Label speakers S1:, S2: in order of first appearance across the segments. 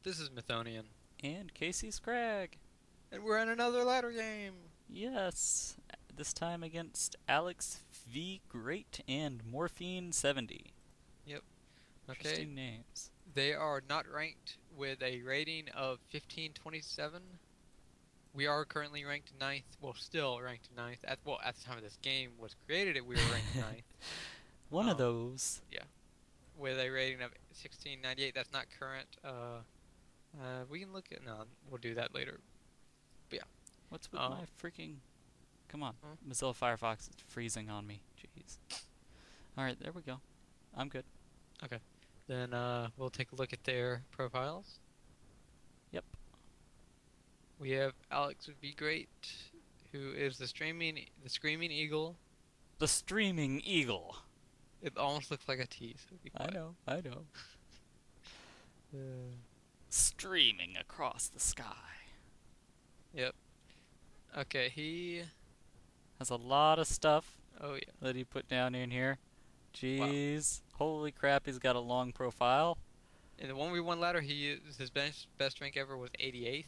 S1: This is Mythonian.
S2: And kcscrag.
S1: And we're in another ladder game!
S2: Yes, this time against AlexVGreat and Morphine70.
S1: Yep. Okay.
S2: Interesting names.
S1: They are not ranked with a rating of 1527. We are currently ranked ninth. Well, still ranked ninth. At the time of this game was created, we were ranked ninth.
S2: One of those.
S1: Yeah. With a rating of 1698. That's not current. We can look at... No, we'll do that later. But yeah.
S2: What's with my freaking... Come on. Mozilla Firefox is freezing on me. Jeez. Alright, there we go. I'm good.
S1: Okay. Then we'll take a look at their profiles.
S2: Yep.
S1: We have AlexVGreat, who is the Screaming Eagle.
S2: The Streaming Eagle.
S1: It almost looks like a T, so be quiet.
S2: I know. Streaming across the sky.
S1: Yep. Okay, he
S2: has a lot of stuff.
S1: Oh yeah.
S2: That he put down in here. Jeez. Wow. Holy crap, he's got a long profile.
S1: In the 1v1 ladder, his best rank ever was 88th.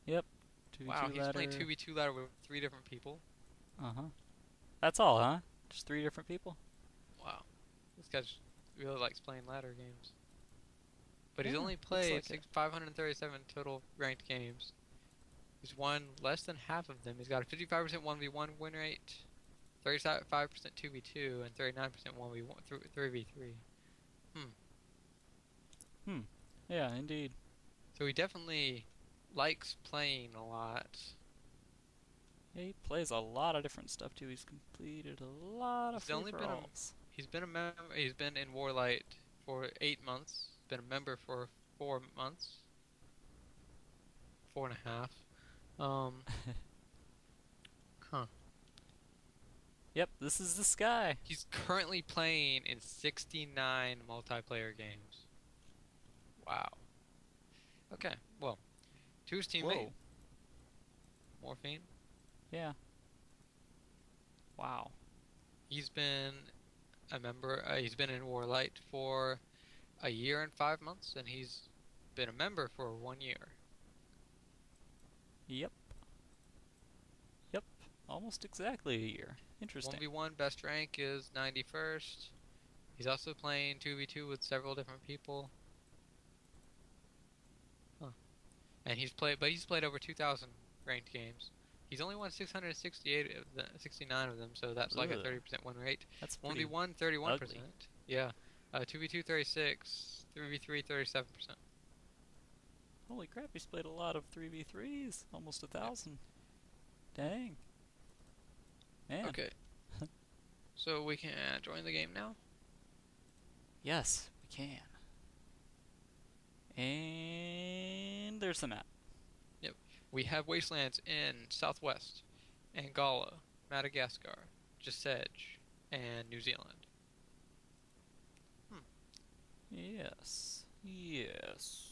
S2: Yep. 2v2
S1: wow, he's
S2: ladder.
S1: playing 2v2 ladder with 3 different people.
S2: Uh-huh. That's all, huh? Just 3 different people?
S1: Wow. This guy really likes playing ladder games. But he's only played 537 total ranked games. He's won less than half of them. He's got a 55% 1v1 win rate, 35% 2v2, and 39% 1v1 3v3.
S2: Yeah, indeed.
S1: So he definitely likes playing a lot.
S2: Yeah, he plays a lot of different stuff too. He's completed a lot of free-for-alls.
S1: He's been a member. He's been in WarLight for 8 months. Been a member for 4 months. 4.5. Huh.
S2: Yep, this is this guy.
S1: He's currently playing in 69 multiplayer games. Wow. Okay, well, to his teammate, Morphine.
S2: Yeah. Wow.
S1: He's been a member. He's been in WarLight for a year and 5 months, and he's been a member for 1 year.
S2: Yep. Yep. Almost exactly a year. Interesting.
S1: 1v1 best rank is 91st. He's also playing 2v2 with several different people. Huh. And he's played over 2,000 ranked games. He's only won 69 of them, so that's like a 30% win rate.
S2: That's
S1: 1v1 31%.
S2: Ugly.
S1: Yeah. 2v2 36, 3v3 37%.
S2: Holy crap, he's played a lot of 3v3s. Almost 1,000. Dang. Man.
S1: Okay. So we can join the game now?
S2: Yes, we can. And there's the map.
S1: Yep. We have wastelands in Southwest, Angola, Madagascar, Giseege, and New Zealand.
S2: Yes. Yes.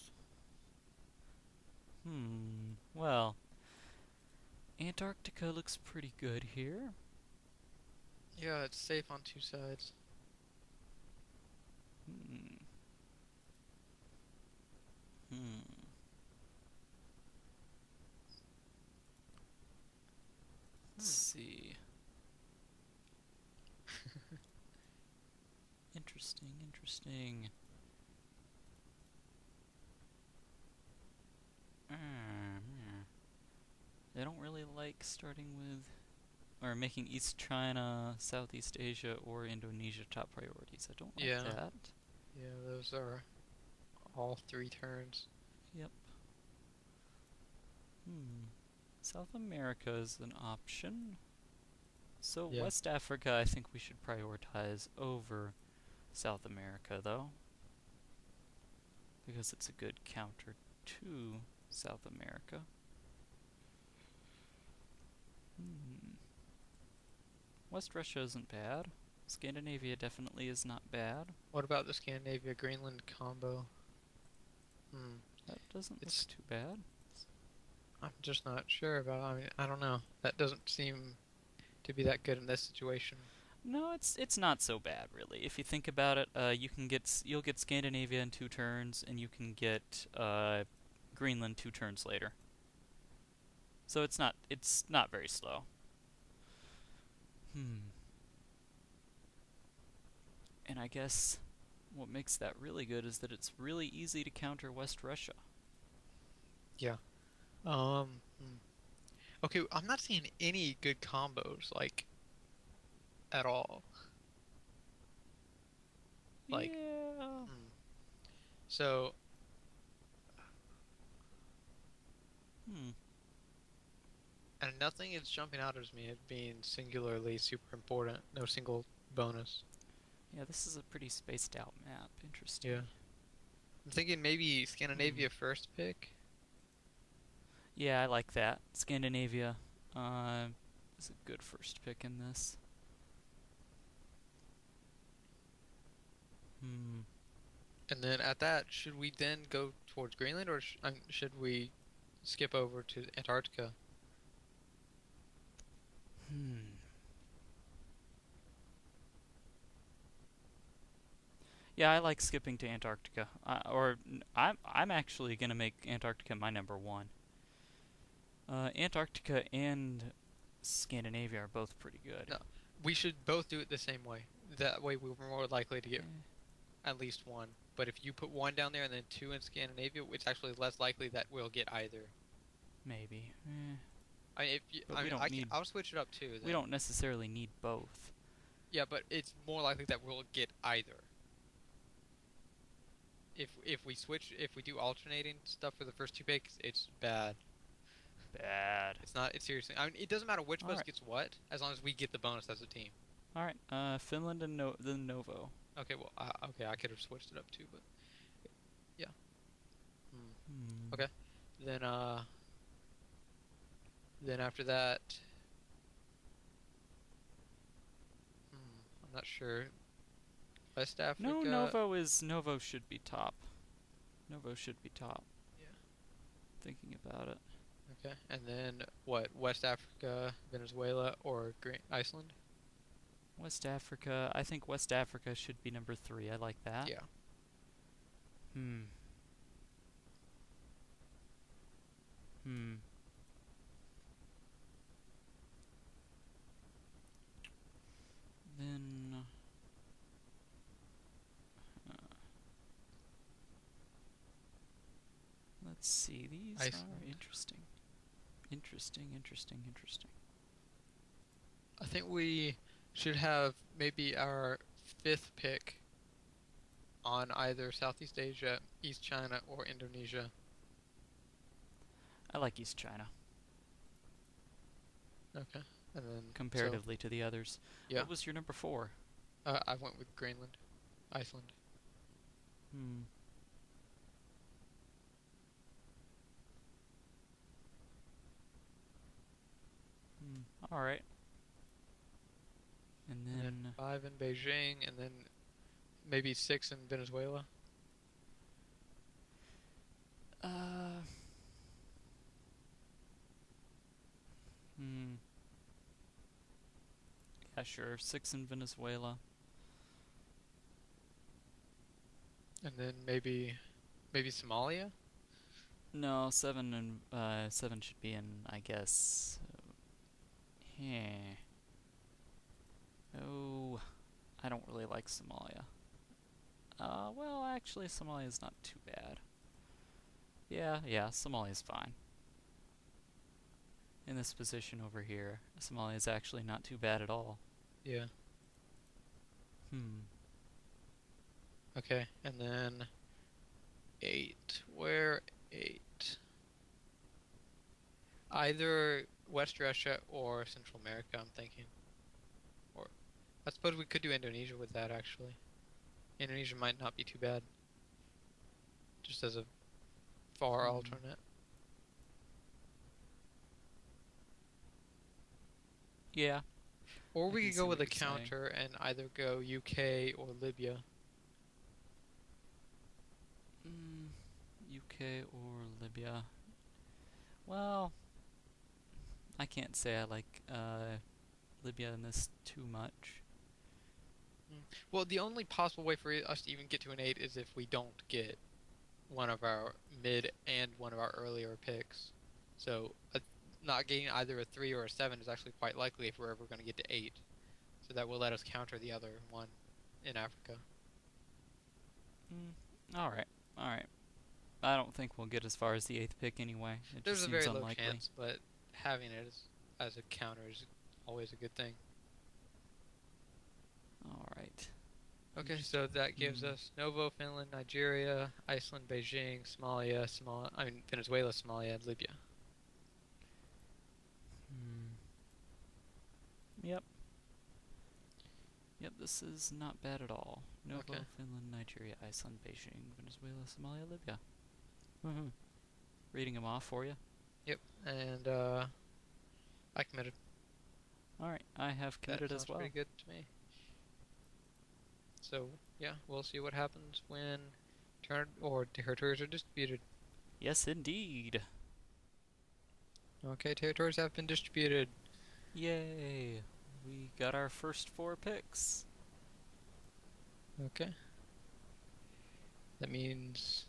S2: Well, Antarctica looks pretty good here.
S1: Yeah, it's safe on 2 sides.
S2: Let's see. Interesting. They don't really like starting with, or making East China, Southeast Asia, or Indonesia top priorities. I don't like that.
S1: Yeah, those are all 3 turns.
S2: Yep. South America is an option. So West Africa I think we should prioritize over South America though, because it's a good counter to South America. West Russia isn't bad. Scandinavia definitely is not bad.
S1: What about the Scandinavia-Greenland combo?
S2: That doesn't look too bad.
S1: I'm just not sure about it. I mean, I don't know. That doesn't seem to be that good in this situation.
S2: No, it's not so bad really. If you think about it, you'll get Scandinavia in 2 turns, and you can get Greenland 2 turns later. So it's not very slow. Hmm. And I guess what makes that really good is that it's really easy to counter West Russia.
S1: Yeah. Hmm. Okay, I'm not seeing any good combos, like, at all. Like,
S2: Yeah.
S1: hmm. So,
S2: Hmm.
S1: and nothing is jumping out as me as being singularly super important. No single bonus.
S2: Yeah, this is a pretty spaced out map. Interesting.
S1: Yeah. I'm thinking maybe
S2: Hmm.
S1: Scandinavia first pick.
S2: Yeah, I like that. Scandinavia is a good first pick in this. Hmm.
S1: And then at that, should we then go towards Greenland, or should we skip over to Antarctica?
S2: Hmm. Yeah, I like skipping to Antarctica. I'm actually gonna make Antarctica my #1. Antarctica and Scandinavia are both pretty good.
S1: No, we should both do it the same way. That way, we're more likely to get
S2: Eh,
S1: at least one. But if you put one down there and then two in Scandinavia, it's actually less likely that we'll get either.
S2: maybe.
S1: I mean, if you,
S2: But
S1: I mean, I'll switch it up too.
S2: we
S1: Then
S2: don't necessarily need both.
S1: yeah, but it's more likely that we'll get either. If we do alternating stuff for the first two picks, it's bad.
S2: Bad.
S1: It's not. It's seriously. I mean, it doesn't matter which
S2: All
S1: bus
S2: right.
S1: gets what, as long as we get the bonus as a team.
S2: All right. Finland and the Novo.
S1: Okay, well, okay, I could have switched it up too, but yeah. Hmm.
S2: Hmm.
S1: Okay. Then then after that, I'm not sure. West
S2: No,
S1: Africa.
S2: Novo should be top. Novo should be top.
S1: Yeah.
S2: Thinking about it.
S1: Okay. And then what? West Africa, Venezuela, or Iceland?
S2: West Africa. I think West Africa should be #3. I like that.
S1: Yeah.
S2: Hmm. Hmm. Then. Uh, let's see. These are
S1: Iceland.
S2: interesting. Interesting.
S1: I think we should have maybe our fifth pick on either Southeast Asia, East China, or Indonesia.
S2: I like East China
S1: Okay. And then
S2: comparatively to the others.
S1: yeah,
S2: What was your #4?
S1: I went with Greenland, Iceland.
S2: Hmm. All right. And
S1: And then
S2: then.
S1: five in Beijing, and then maybe six in Venezuela.
S2: Uh. Hmm. Yeah, sure. 6 in Venezuela.
S1: And then maybe Somalia.
S2: No, 7 should be in, I guess. Yeah. Oh, I don't really like Somalia. Well, actually, Somalia's not too bad. Yeah, Somalia's fine. In this position over here, Somalia's actually not too bad at all.
S1: Yeah.
S2: Hmm.
S1: Okay. And then eight. Where eight? Either West Russia or Central America, I'm thinking. Or I suppose we could do Indonesia with that actually. Indonesia might not be too bad. Just as a far alternate.
S2: Yeah,
S1: Or
S2: I
S1: we
S2: can
S1: could
S2: see
S1: go
S2: what
S1: with a
S2: you're saying.
S1: counter and either go UK or Libya.
S2: UK or Libya. Well, I can't say I like Libya in this too much.
S1: Well, the only possible way for us to even get to an 8 is if we don't get one of our mid and one of our earlier picks. So not getting either a 3 or a 7 is actually quite likely if we're ever going to get to 8. So that will let us counter the other one in Africa.
S2: All right, all right. I don't think we'll get as far as the 8th pick anyway. It
S1: There's
S2: just
S1: a
S2: seems
S1: very low
S2: unlikely.
S1: chance, but having it as a counter is always a good thing.
S2: All right.
S1: Okay, so that gives us Novo, Finland, Nigeria, Iceland, Beijing, Venezuela, Somalia, and Libya.
S2: Yep. Yep, this is not bad at all. Novo,
S1: Okay.
S2: Finland, Nigeria, Iceland, Beijing, Venezuela, Somalia, Libya. Reading them off for you.
S1: Yep, and I committed.
S2: All right, I have committed as well.
S1: Pretty good to me. So yeah, we'll see what happens when territories are distributed.
S2: Yes, indeed.
S1: Okay, territories have been distributed.
S2: Yay! We got our first 4 picks.
S1: Okay. That means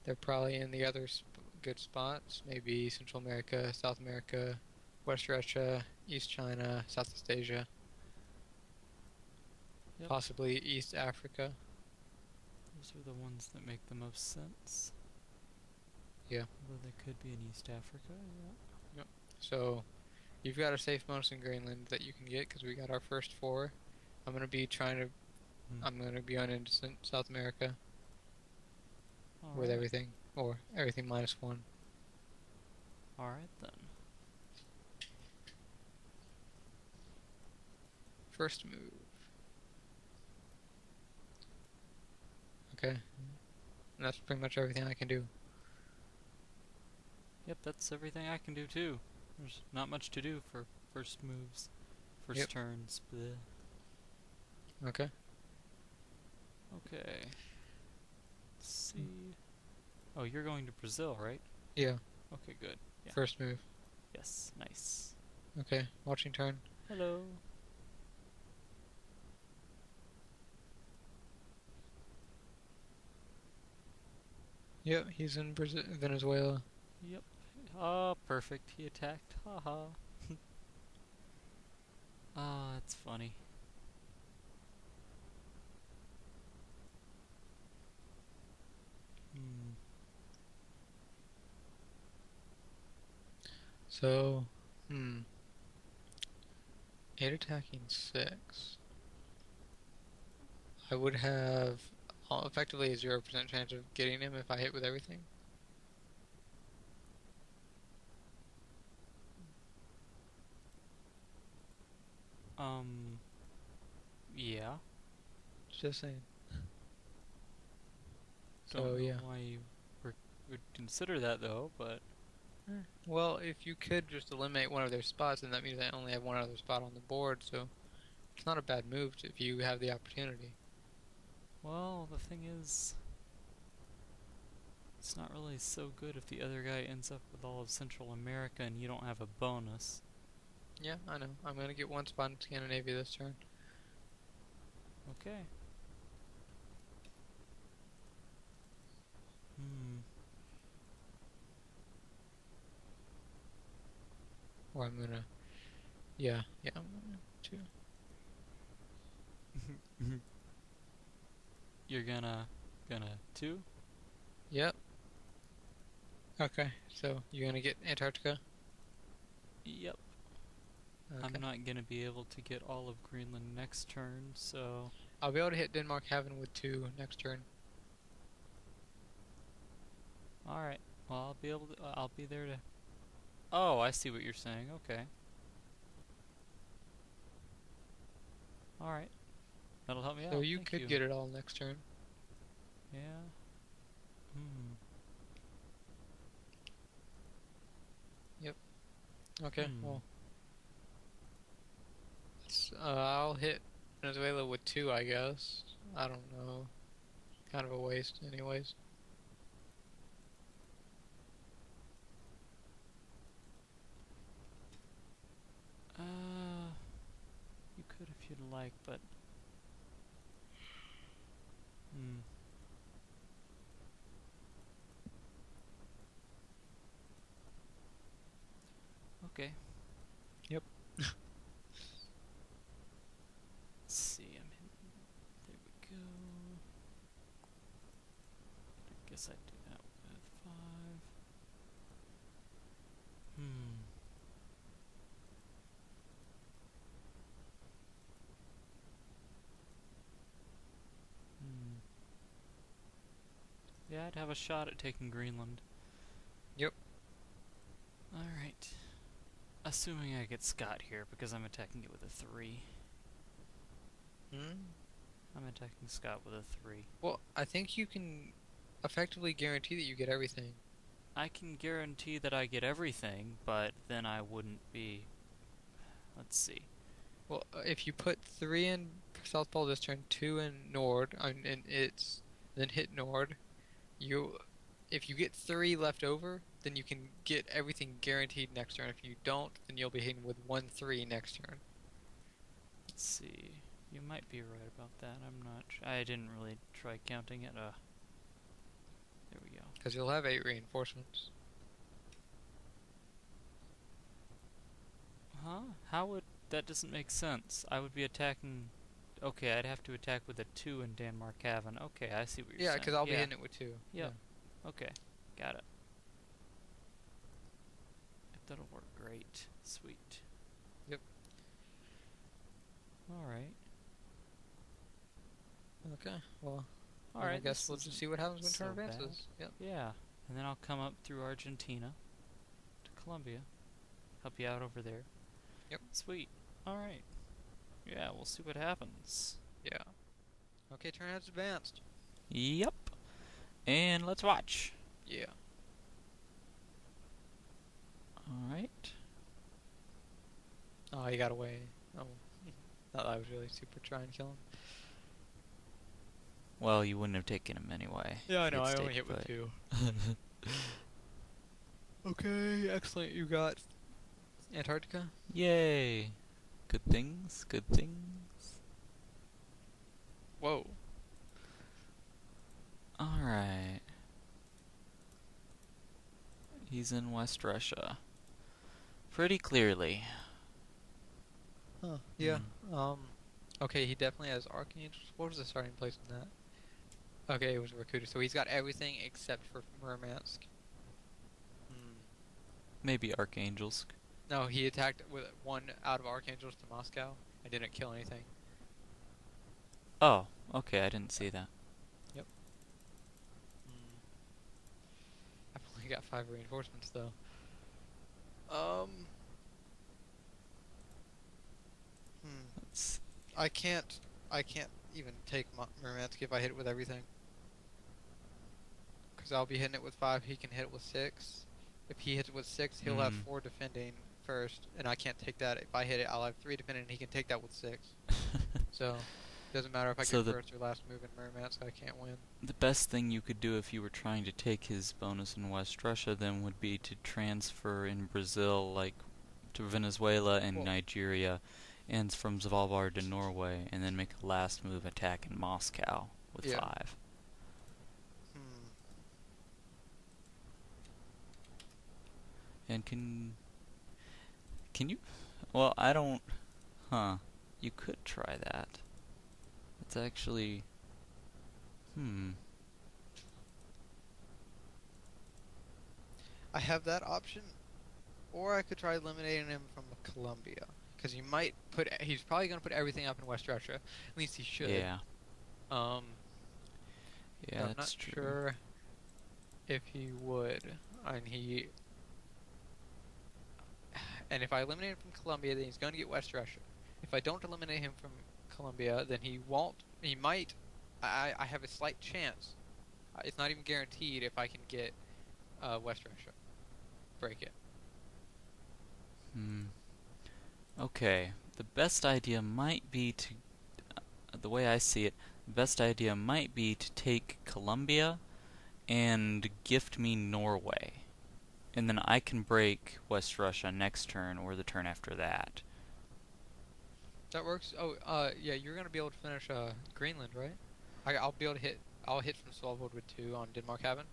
S1: they're probably in the other good spots. Maybe Central America, South America, West Russia, East China, Southeast Asia.
S2: Yep.
S1: Possibly East Africa.
S2: Those are the ones that make the most sense.
S1: Yeah.
S2: Although they could be in East Africa, yeah.
S1: So you've got a safe bonus in Greenland that you can get because we got our first 4. I'm gonna be I'm gonna be on into South America with everything, or everything minus 1.
S2: Alright then.
S1: First move. Okay. And that's pretty much everything I can do.
S2: Yep, that's everything I can do too. There's not much to do for first moves, first turns. Bleh.
S1: Okay.
S2: Okay. Let's see. Oh, you're going to Brazil, right?
S1: Yeah.
S2: Okay, good. Yeah.
S1: First move.
S2: Yes, nice.
S1: Okay, watching turn.
S2: Hello.
S1: Yep, he's in Venezuela.
S2: Yep. Oh, perfect. He attacked. Haha. Ah, that's funny.
S1: So, 8 attacking 6. I would have effectively a 0% chance of getting him if I hit with everything.
S2: Yeah.
S1: Just saying.
S2: Don't know
S1: yeah.
S2: why you would consider that though, but...
S1: Well, if you could just eliminate one of their spots, then that means I only have one other spot on the board, so it's not a bad move if you have the opportunity.
S2: Well, the thing is, it's not really so good if the other guy ends up with all of Central America and you don't have a bonus.
S1: Yeah, I know. I'm gonna get one spot in Scandinavia this turn.
S2: Okay.
S1: Or I'm gonna... Yeah, I'm gonna too.
S2: You're gonna 2?
S1: Yep. Okay, so you're gonna get Antarctica?
S2: Yep.
S1: Okay.
S2: I'm not gonna be able to get all of Greenland next turn, so...
S1: I'll be able to hit Denmark Haven with 2 next turn.
S2: Alright. Well, I'll be there to... Oh, I see what you're saying. Okay. Alright. That'll help me out.
S1: So you
S2: Thank
S1: could get it all next turn.
S2: Yeah.
S1: Yep. Okay, well. I'll hit Venezuela with 2, I guess. I don't know. Kind of a waste anyways.
S2: You could if you'd like, but Hmm. Okay.
S1: Yep.
S2: Let's see. There we go. I guess I'd do that with 5. Hmm. Hmm. Yeah, I'd have a shot at taking Greenland.
S1: Yep.
S2: Alright. Assuming I get Scott here, because I'm attacking it with a 3. I'm attacking Scott with a 3.
S1: Well, I think you can effectively guarantee that you get everything.
S2: I can guarantee that I get everything, but then I wouldn't be... Let's see.
S1: Well, if you put 3 in South Pole this turn, 2 in Nord, and it's then hit Nord, if you get 3 left over, then you can get everything guaranteed next turn. If you don't, then you'll be hitting with 1-3 next turn.
S2: Let's see. You might be right about that. I'm not I didn't really try counting it. There we go.
S1: Because you'll have 8 reinforcements.
S2: Huh? How would... That doesn't make sense. I would be attacking... Okay, I'd have to attack with a 2 in Danmarkhaven. Okay, I see what you're saying.
S1: Yeah, because I'll be hitting it with 2.
S2: Yeah. Okay, got it. That'll work great. Sweet.
S1: Yep.
S2: Alright.
S1: Okay, well,
S2: Alright,
S1: I guess we'll just see what happens when turn advances. Yep.
S2: Yeah, and then I'll come up through Argentina to Colombia. Help you out over there.
S1: Yep.
S2: Sweet. Alright. Yeah, we'll see what happens.
S1: Yeah. Okay, turn has advanced.
S2: Yep. And let's watch.
S1: Yeah.
S2: Alright.
S1: Oh, he got away. Oh. Thought I was really super trying to kill him.
S2: Well, you wouldn't have taken him anyway.
S1: Yeah, I know, I only hit with 2. Okay, excellent. You got Antarctica?
S2: Yay. Good things, good things.
S1: Whoa.
S2: Alright. He's in West Russia. Pretty clearly.
S1: Huh. Yeah. Okay, he definitely has Archangels. What was the starting place in that? Okay, it was Rakuta. So he's got everything except for Murmansk.
S2: Maybe Archangelsk.
S1: No, he attacked with 1 out of Archangels to Moscow. I didn't kill anything.
S2: Oh, okay, I didn't see that.
S1: Yep. I've only got 5 reinforcements though. I can't even take Murmansk if I hit it with everything. Because I'll be hitting it with 5, he can hit it with 6. If he hits it with 6, he'll have 4 defending first, and I can't take that. If I hit it, I'll have 3 defending, and he can take that with 6. So, doesn't matter if I get first or last move in Murmansk, I can't win.
S2: The best thing you could do if you were trying to take his bonus in West Russia then would be to transfer in Brazil, like, to Venezuela and Nigeria, and from Svalbard to Norway, and then make a last move attack in Moscow with 5. And can you? Well, I don't. Huh. You could try that. It's actually.
S1: I have that option, or I could try eliminating him from Colombia. Because he might put. He's probably going to put everything up in West Russia. At least he should.
S2: Yeah.
S1: Yeah,
S2: I'm
S1: not sure if he would. And if I eliminate him from Colombia, then he's going to get West Russia. If I don't eliminate him from Colombia, then he won't. He might. I have a slight chance. It's not even guaranteed if I can get West Russia. Break it.
S2: Okay. The best idea might be to. The way I see it, the best idea might be to take Colombia and gift me Norway. And then I can break West Russia next turn or the turn after that.
S1: That works? Oh, yeah, you're going to be able to finish Greenland, right? I'll be able to hit I'll hit from Svalbard with 2 on Denmark Haven,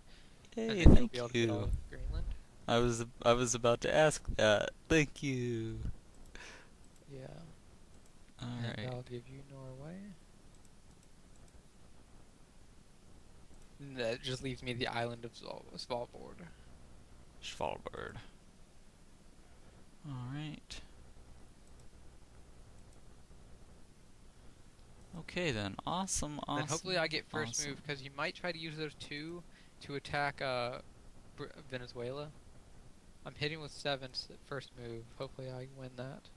S1: and
S2: Hey,
S1: then he'll be
S2: thank
S1: able to get all
S2: you.
S1: of Greenland.
S2: I was about to ask that. Thank you.
S1: Yeah. And
S2: Alright.
S1: I'll give you Norway. And that just leaves me the island of Svalbard.
S2: Svalbard. Alright. Okay then. Awesome, awesome.
S1: Then hopefully I get first
S2: awesome.
S1: move, because he might try to use those 2 to attack Venezuela. I'm hitting with 7 first move. Hopefully I win that.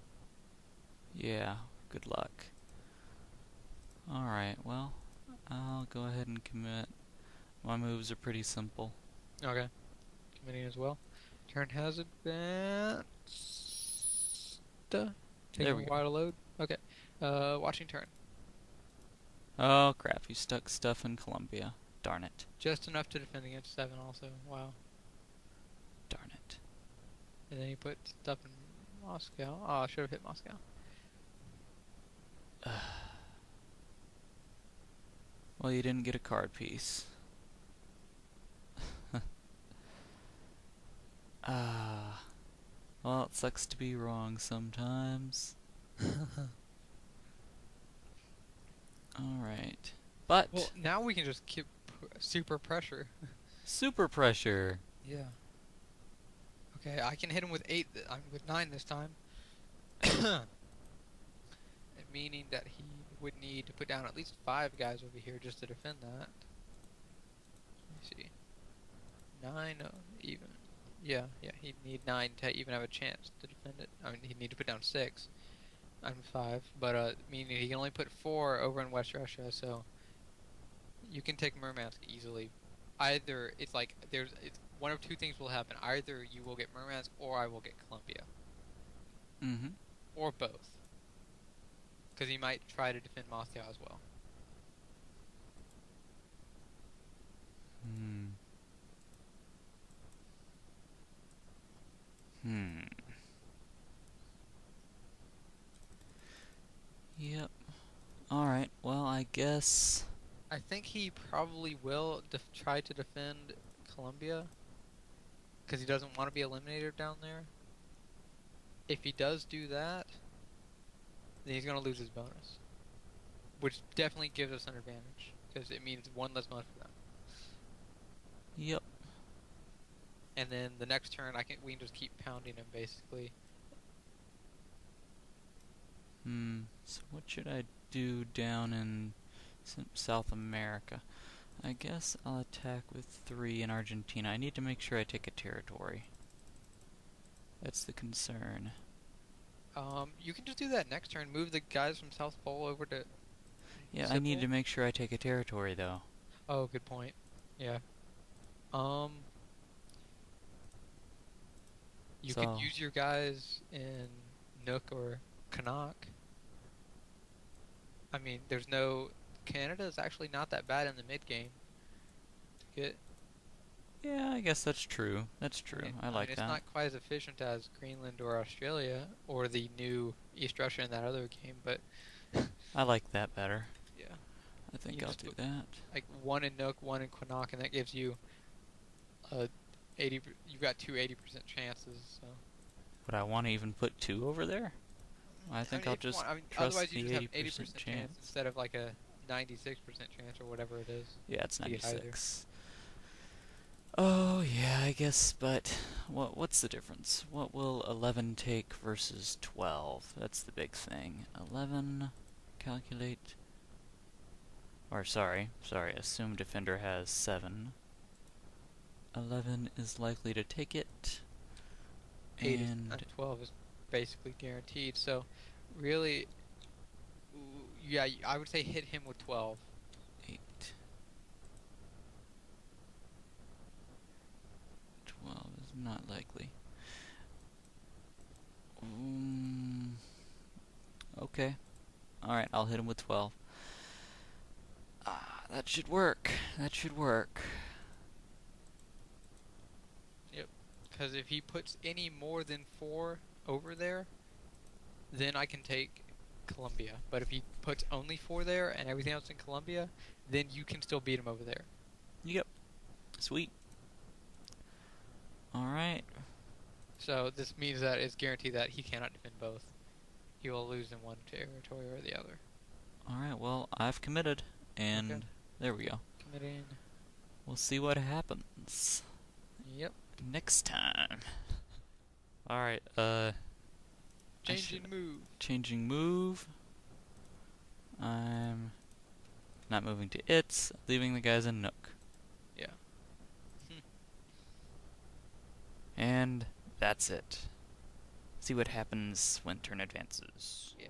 S2: Yeah, good luck. Alright, well, I'll go ahead and commit. My moves are pretty simple.
S1: Okay. Committing as well. Turn has advanced. Taking
S2: There we
S1: a
S2: go.
S1: while to load. Okay. Watching turn.
S2: Oh crap, you stuck stuff in Colombia. Darn it.
S1: Just enough to defend against 7 also. Wow.
S2: Darn it.
S1: And then he put stuff in Moscow. Oh, I should have hit Moscow.
S2: Well, you didn't get a card piece. Well, it sucks to be wrong sometimes. Alright. But,
S1: Well, now we can just keep super pressure.
S2: super pressure.
S1: Yeah. Okay, I can hit him with 8. I'm with 9 this time. Meaning that he would need to put down at least 5 guys over here just to defend that. Let me see. 9 even. Yeah, he'd need 9 to even have a chance to defend it. I mean, he'd need to put down 6. I'm 5, but meaning he can only put 4 over in West Russia, so you can take Murmansk easily. Either it's like it's one of 2 things will happen. Either you will get Murmansk or I will get Columbia.
S2: Mm-hmm.
S1: Or both. Because he might try to defend Moscow as well.
S2: Yep. Alright, well, I guess...
S1: I think he probably will try to defend Colombia. Because he doesn't want to be eliminated down there. If he does do that, then he's going to lose his bonus. Which definitely gives us an advantage. Because it means 1 less month for them.
S2: Yep.
S1: And then the next turn, we can just keep pounding him, basically.
S2: So what should I do down in South America? I guess I'll attack with 3 in Argentina. I need to make sure I take a territory. That's the concern.
S1: You can just do that next turn. Move the guys from South Pole over to...
S2: Yeah, I need to make sure I take a territory, though.
S1: Oh, good point. Yeah. You could use your guys in Nook or Kanak. I mean, there's no... Canada is actually not that bad in the mid-game. To get...
S2: Yeah, I guess that's true. That's true. I like that.
S1: It's not quite as efficient as Greenland or Australia, or the new East Russia in that other game, but...
S2: I like that better.
S1: Yeah.
S2: I think I'll do that.
S1: Like 1 in Nook, 1 in Quinnock, and that gives you 80. You've got 2 80% chances. So.
S2: Would I want to even put 2 over there? I think I'll just trust
S1: otherwise
S2: the
S1: you just
S2: 80%
S1: have 80% chance instead of like a 96% chance or whatever it is.
S2: Yeah, it's 96. Oh yeah, I guess. But what's the difference? What will 11 take versus 12? That's the big thing. 11. Calculate. Or sorry, assume defender has 7. 11 is likely to take it.
S1: 8 and 12 is basically guaranteed. So, really, yeah, I would say hit him with 12.
S2: 8. 12 is not likely. Okay. Alright, I'll hit him with 12. That should work. That should work.
S1: Yep. Because if he puts any more than 4 over there, then I can take Columbia. But if he puts only 4 there and everything else in Columbia, then you can still beat him over there.
S2: Yep. Sweet. Alright.
S1: So this means that it's guaranteed that he cannot defend both. He will lose in one territory or the other.
S2: Alright, well, I've committed, and
S1: okay.
S2: There we go.
S1: Committing.
S2: We'll see what happens.
S1: Yep.
S2: Next time. Alright,
S1: Changing move.
S2: Changing move. I'm not moving to its, leaving the guys in Nook.
S1: Yeah.
S2: And that's it. See what happens when turn advances.
S1: Yeah.